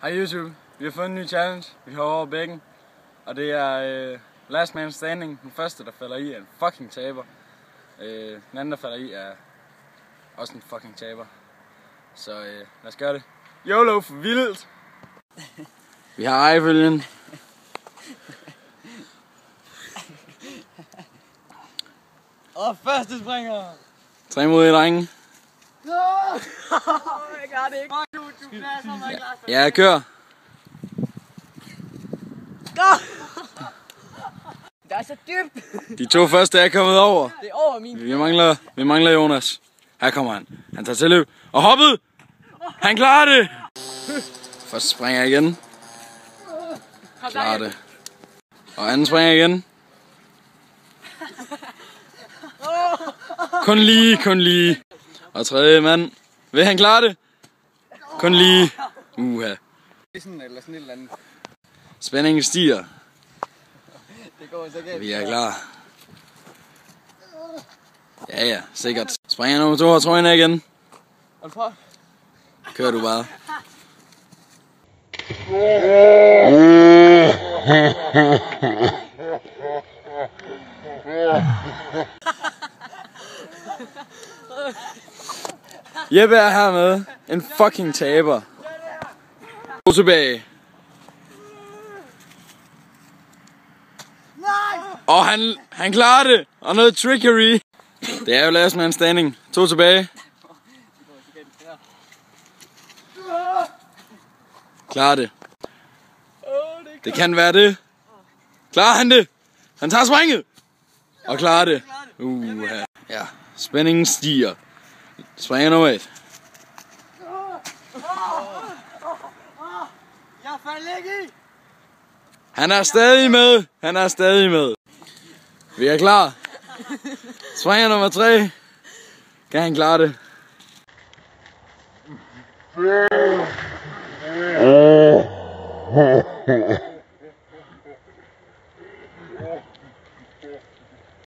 Hej YouTube, vi har fundet en ny challenge. Vi har over bækken, og det er last man standing. Den første der falder i er en fucking taber. Den anden der falder i er også en fucking taber. Så lad os gøre det. YOLO for vildt! Vi har ejefølgen. Og første springer! 3 mod 1, drenge. Jeg gør det ikke. Ja, jeg kører. Det er så dybt. De 2 første er kommet over. Det er over min. Vi mangler Jonas. Her kommer han. Han tager til løb. Og hoppet! Han klarer det! Først springer jeg igen. Klarer det. Og anden springer igen. Kun lige. Og tredje mand. Vil han klare det? Kun lige. Uha. Sådan eller sådan et eller andet. Spændingen stiger. Det går så galt. Vi er klar. Ja, sikkert. Springer nummer 2 og trøjen igen. Og prøv. Kører du bare. Jeppe er her med. En fucking taber. Gå tilbage. Og han klarer det. Og noget trickery. Det er jo last man standing. 2 tilbage. Klarer det. Det kan være det. Klarer han det? Han tager springet. Og klarer det. Ja, spændingen stiger. Springer nummer 1. Jeg faldt ikke i. Han er stadig med. Vi er klar. Springer nummer 3. Kan han klare det?